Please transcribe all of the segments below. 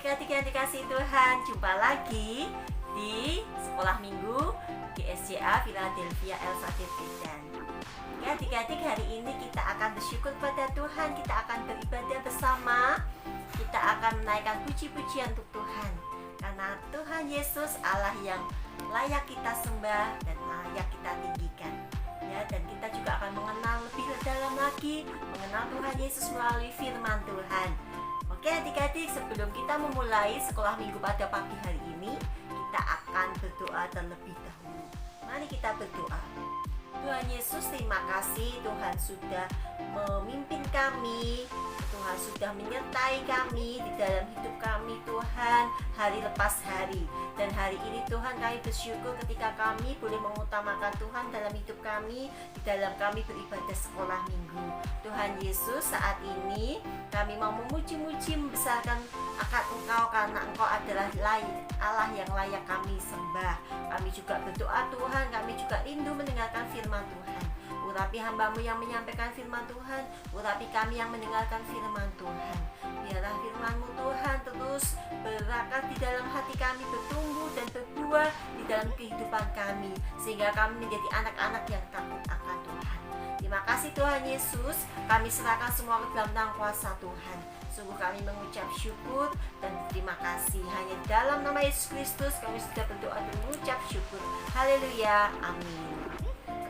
adik-adik yang dikasihi Tuhan, jumpa lagi di Sekolah Minggu GSJA Philadelphia El Sadir Medan. Oke adik-adik, hari ini kita akan bersyukur pada Tuhan, kita akan beribadah bersama, kita akan menaikkan puji-pujian untuk Tuhan. Karena Tuhan Yesus Allah yang layak kita sembah dan layak kita tinggikan. Ya, dan kita juga akan mengenal lebih dalam lagi, mengenal Tuhan Yesus melalui firman Tuhan. Oke adik-adik, sebelum kita memulai sekolah minggu pada pagi hari ini, kita akan berdoa terlebih dahulu. Mari kita berdoa. Tuhan Yesus, terima kasih Tuhan sudah memimpin kami, Tuhan sudah menyertai kami di dalam hidup kami Tuhan, hari lepas hari. Dan hari ini Tuhan kami bersyukur ketika kami boleh mengutamakan Tuhan dalam hidup kami, di dalam kami beribadah sekolah minggu. Tuhan Yesus, saat ini kami mau memuji-muji, membesarkan akan Engkau karena Engkau adalah Allah yang layak kami sembah. Kami juga berdoa Tuhan, kami juga rindu mendengarkan firman Tuhan. Urapi hamba-Mu yang menyampaikan firman Tuhan, urapi kami yang mendengarkan firman Tuhan. Biarlah firman-Mu Tuhan terus berakat di dalam hati kami, bertumbuh dan berbuah di dalam kehidupan kami, sehingga kami menjadi anak-anak yang takut akan Tuhan. Terima kasih Tuhan Yesus, kami serahkan semua ke dalam tangan kuasa Tuhan. Sungguh kami mengucap syukur dan terima kasih. Hanya dalam nama Yesus Kristus kami sudah berdoa dan mengucap syukur. Haleluya, amin.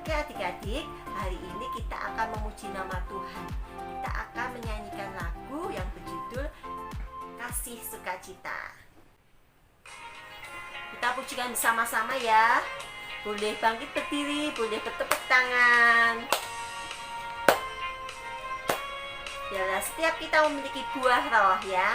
Oke adik-adik, hari ini kita akan memuji nama Tuhan. Kita akan menyanyikan lagu yang berjudul Kasih Sukacita. Kita pujikan bersama-sama ya. Boleh bangkit berdiri, boleh bertepuk tangan. Biarlah setiap kita memiliki buah roh ya.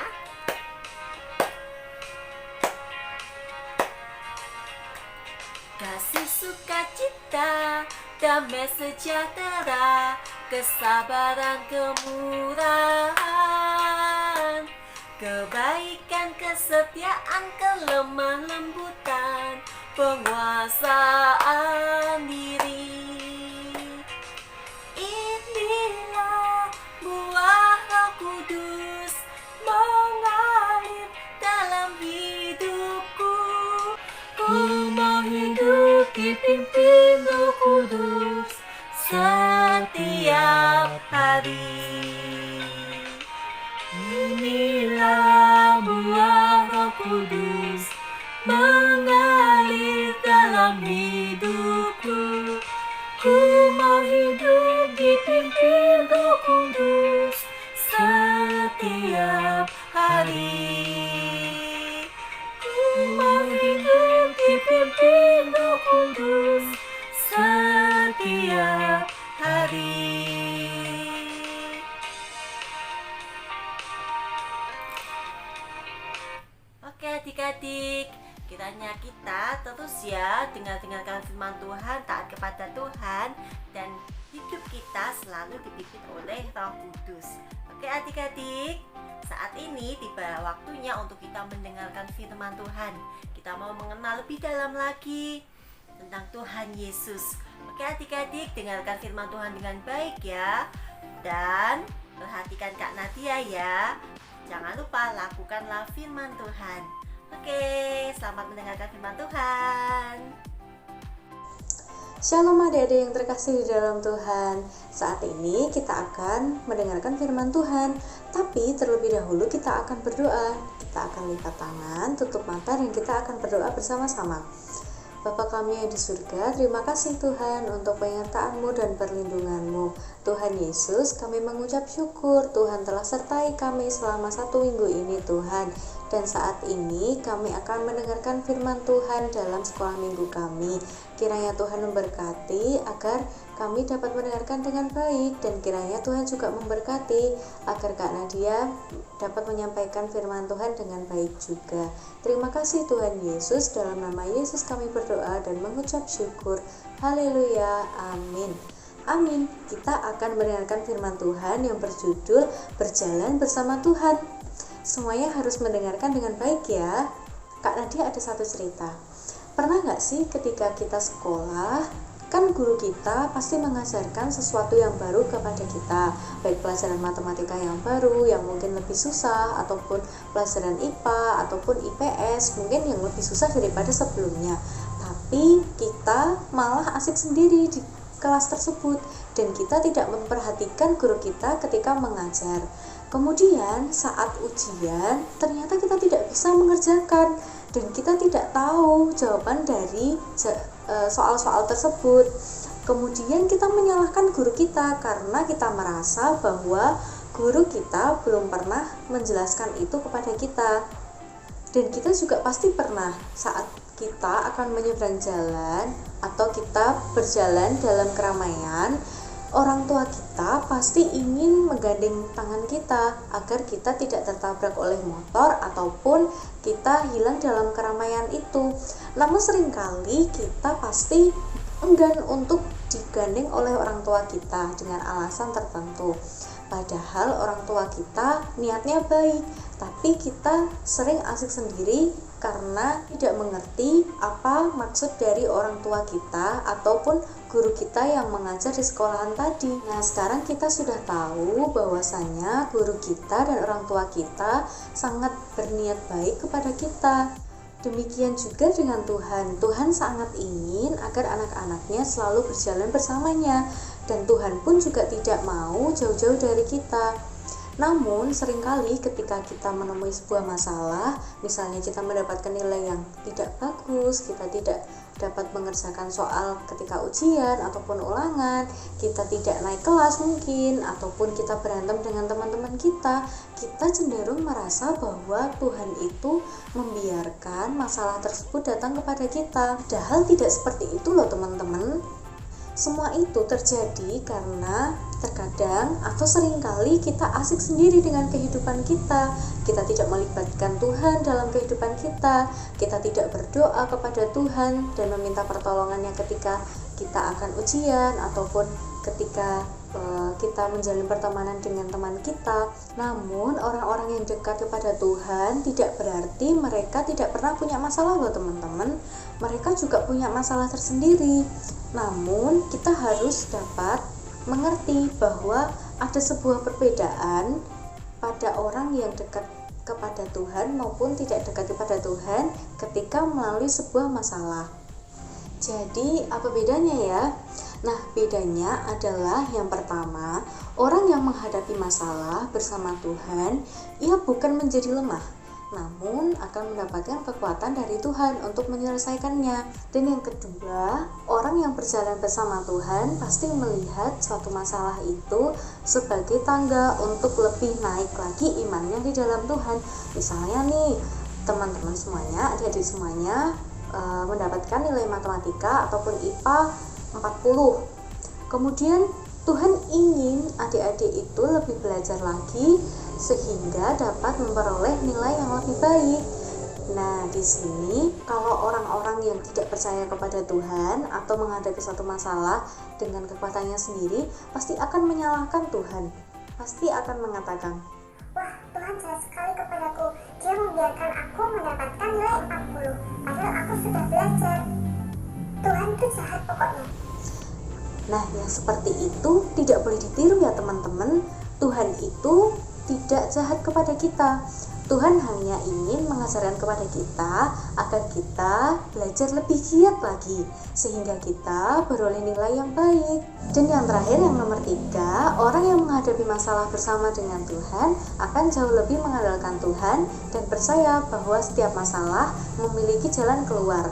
Kasih sukacita, damai sejahtera, kesabaran, kemurahan, kebaikan, kesetiaan, kelemah lembutan, penguasaan diri. Inilah buah Roh Kudus mengalir dalam hidupku. Ku mau hidup dipimpin Roh Kudus setiap hari. Inilah buah Roh Kudus mengalir dalam hidupku. Ku mau hidup dipimpin Roh Kudus setiap hari. Ku mau hidup dipimpin Roh Kudus setiap hari. Oke adik-adik, kiranya kita terus ya dengarkan firman Tuhan, taat kepada Tuhan, dan hidup kita selalu dipimpin oleh Roh Kudus. Oke adik-adik, saat ini tiba waktunya untuk kita mendengarkan firman Tuhan. Kita mau mengenal lebih dalam lagi tentang Tuhan Yesus. Oke adik-adik, dengarkan firman Tuhan dengan baik ya. Dan perhatikan Kak Nadia ya. Jangan lupa lakukanlah firman Tuhan. Oke, selamat mendengarkan firman Tuhan. Shalom adik-adik yang terkasih di dalam Tuhan. Saat ini kita akan mendengarkan firman Tuhan. Tapi terlebih dahulu kita akan berdoa. Kita akan lipat tangan, tutup mata, dan kita akan berdoa bersama-sama. Bapa kami yang di surga, terima kasih Tuhan untuk penyertaan-Mu dan perlindungan-Mu. Tuhan Yesus, kami mengucap syukur Tuhan telah sertai kami selama 1 minggu ini Tuhan. Dan saat ini kami akan mendengarkan firman Tuhan dalam sekolah minggu kami. Kiranya Tuhan memberkati agar kami dapat mendengarkan dengan baik, dan kiranya Tuhan juga memberkati agar Kak Nadia dapat menyampaikan firman Tuhan dengan baik juga. Terima kasih Tuhan Yesus, dalam nama Yesus kami berdoa dan mengucap syukur. Haleluya, amin. Amin. Kita akan mendengarkan firman Tuhan yang berjudul Berjalan Bersama Tuhan. Semuanya harus mendengarkan dengan baik ya. Kak Nadia ada satu cerita. Pernah gak sih ketika kita sekolah, Kan guru kita pasti mengajarkan sesuatu yang baru kepada kita, baik pelajaran matematika yang baru, yang mungkin lebih susah, ataupun pelajaran IPA, ataupun IPS, mungkin yang lebih susah daripada sebelumnya. Tapi kita malah asik sendiri di kelas tersebut, dan kita tidak memperhatikan guru kita ketika mengajar. Kemudian saat ujian, ternyata kita tidak bisa mengerjakan, dan kita tidak tahu jawaban dari soal-soal tersebut. Kemudian kita menyalahkan guru kita karena kita merasa bahwa guru kita belum pernah menjelaskan itu kepada kita. Dan kita juga pasti pernah saat kita akan menyeberang jalan atau kita berjalan dalam keramaian, orang tua kita pasti ingin menggandeng tangan kita agar kita tidak tertabrak oleh motor ataupun kita hilang dalam keramaian itu. Namun seringkali kita pasti enggan untuk digandeng oleh orang tua kita dengan alasan tertentu. Padahal orang tua kita niatnya baik, tapi kita sering asik sendiri karena tidak mengerti apa maksud dari orang tua kita ataupun guru kita yang mengajar di sekolahan tadi. Nah, sekarang kita sudah tahu bahwasanya guru kita dan orang tua kita sangat berniat baik kepada kita. Demikian juga dengan Tuhan. Tuhan sangat ingin agar anak-anaknya selalu berjalan bersamanya, dan Tuhan pun juga tidak mau jauh-jauh dari kita. Namun seringkali ketika kita menemui sebuah masalah, misalnya kita mendapatkan nilai yang tidak bagus, kita tidak dapat mengerjakan soal ketika ujian ataupun ulangan, kita tidak naik kelas mungkin, ataupun kita berantem dengan teman-teman kita cenderung merasa bahwa Tuhan itu membiarkan masalah tersebut datang kepada kita. Padahal tidak seperti itu loh teman-teman. Semua itu terjadi karena terkadang atau seringkali kita asik sendiri dengan kehidupan kita. Kita tidak melibatkan Tuhan dalam kehidupan kita. Kita tidak berdoa kepada Tuhan dan meminta pertolongannya ketika kita akan ujian ataupun ketika kita menjalin pertemanan dengan teman kita. Namun orang-orang yang dekat kepada Tuhan tidak berarti mereka tidak pernah punya masalah loh teman-teman. Mereka juga punya masalah tersendiri. Namun kita harus dapat mengerti bahwa ada sebuah perbedaan pada orang yang dekat kepada Tuhan maupun tidak dekat kepada Tuhan ketika melalui sebuah masalah. Jadi apa bedanya ya? Nah, bedanya adalah yang pertama, orang yang menghadapi masalah bersama Tuhan, ia bukan menjadi lemah, namun akan mendapatkan kekuatan dari Tuhan untuk menyelesaikannya. Dan yang kedua, orang yang berjalan bersama Tuhan pasti melihat suatu masalah itu sebagai tangga untuk lebih naik lagi imannya di dalam Tuhan. Misalnya nih, teman-teman semuanya, adik-adik semuanya mendapatkan nilai matematika ataupun IPA 40. Kemudian Tuhan ingin adik-adik itu lebih belajar lagi sehingga dapat memperoleh nilai yang lebih baik. Nah, di sini kalau orang-orang yang tidak percaya kepada Tuhan atau menghadapi suatu masalah dengan kekuatannya sendiri, pasti akan menyalahkan Tuhan. Pasti akan mengatakan, "Wah, Tuhan jahat sekali kepadaku. Dia membiarkan aku mendapatkan nilai 40, padahal aku sudah belajar. Tuhan itu jahat pokoknya." Nah, yang seperti itu tidak boleh ditiru ya teman-teman. Tuhan itu tidak jahat kepada kita. Tuhan hanya ingin mengajarkan kepada kita agar kita belajar lebih giat lagi sehingga kita beroleh nilai yang baik. Dan yang terakhir, yang nomor 3, orang yang menghadapi masalah bersama dengan Tuhan akan jauh lebih mengandalkan Tuhan dan percaya bahwa setiap masalah memiliki jalan keluar.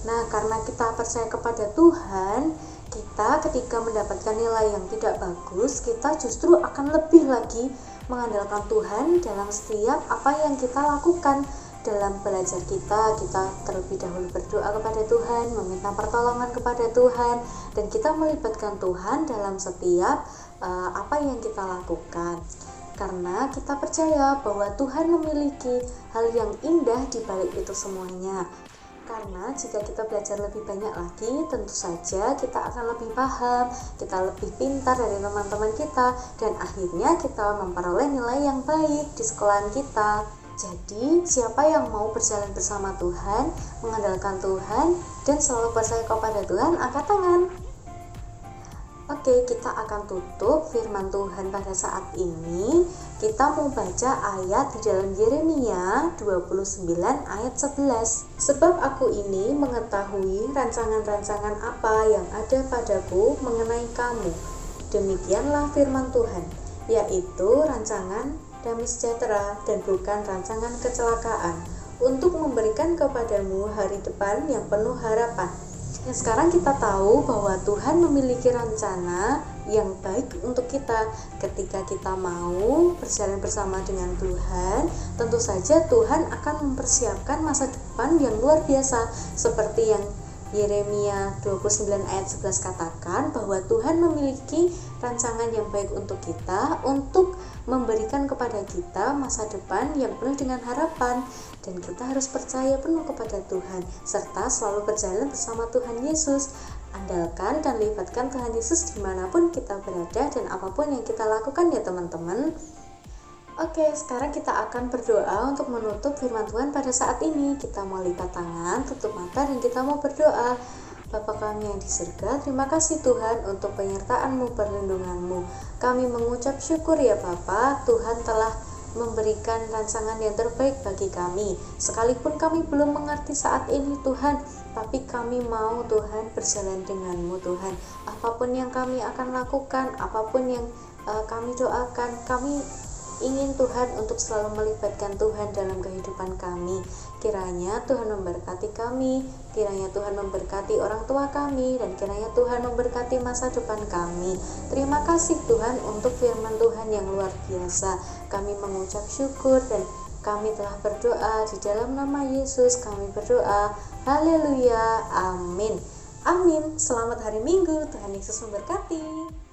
Nah, karena kita percaya kepada Tuhan, kita ketika mendapatkan nilai yang tidak bagus, kita justru akan lebih lagi mengandalkan Tuhan dalam setiap apa yang kita lakukan. Dalam belajar kita terlebih dahulu berdoa kepada Tuhan, meminta pertolongan kepada Tuhan, dan kita melibatkan Tuhan dalam setiap apa yang kita lakukan. Karena kita percaya bahwa Tuhan memiliki hal yang indah di balik itu semuanya. Karena jika kita belajar lebih banyak lagi, tentu saja kita akan lebih paham, kita lebih pintar dari teman-teman kita, dan akhirnya kita memperoleh nilai yang baik di sekolahan kita. Jadi, siapa yang mau berjalan bersama Tuhan, mengandalkan Tuhan, dan selalu percaya kepada Tuhan, angkat tangan. Oke, kita akan tutup firman Tuhan pada saat ini. Kita mau baca ayat di dalam Yeremia 29 ayat 11. Sebab aku ini mengetahui rancangan-rancangan apa yang ada padaku mengenai kamu. Demikianlah firman Tuhan, yaitu rancangan damai sejahtera dan bukan rancangan kecelakaan, untuk memberikan kepadamu hari depan yang penuh harapan. Sekarang kita tahu bahwa Tuhan memiliki rencana yang baik untuk kita. Ketika kita mau berjalan bersama dengan Tuhan, tentu saja Tuhan akan mempersiapkan masa depan yang luar biasa, seperti yang Yeremia 29 ayat 11 katakan bahwa Tuhan memiliki rancangan yang baik untuk kita, untuk memberikan kepada kita masa depan yang penuh dengan harapan. Dan kita harus percaya penuh kepada Tuhan, serta selalu berjalan bersama Tuhan Yesus. Andalkan dan libatkan Tuhan Yesus dimanapun kita berada dan apapun yang kita lakukan ya teman-teman. Oke, sekarang kita akan berdoa untuk menutup firman Tuhan pada saat ini. Kita mau lipat tangan, tutup mata, dan kita mau berdoa. Bapa kami yang di surga, terima kasih Tuhan untuk penyertaan-Mu, perlindungan-Mu. Kami mengucap syukur ya Bapa, Tuhan telah memberikan rancangan yang terbaik bagi kami. Sekalipun kami belum mengerti saat ini Tuhan, tapi kami mau Tuhan berjalan dengan-Mu Tuhan. Apapun yang kami akan lakukan, apapun yang kami doakan, kami ingin Tuhan untuk selalu melibatkan Tuhan dalam kehidupan kami. Kiranya Tuhan memberkati kami, kiranya Tuhan memberkati orang tua kami, dan kiranya Tuhan memberkati masa depan kami. Terima kasih Tuhan untuk firman Tuhan yang luar biasa. Kami mengucap syukur dan kami telah berdoa di dalam nama Yesus. Kami berdoa, haleluya, amin. Amin. Selamat hari Minggu, Tuhan Yesus memberkati.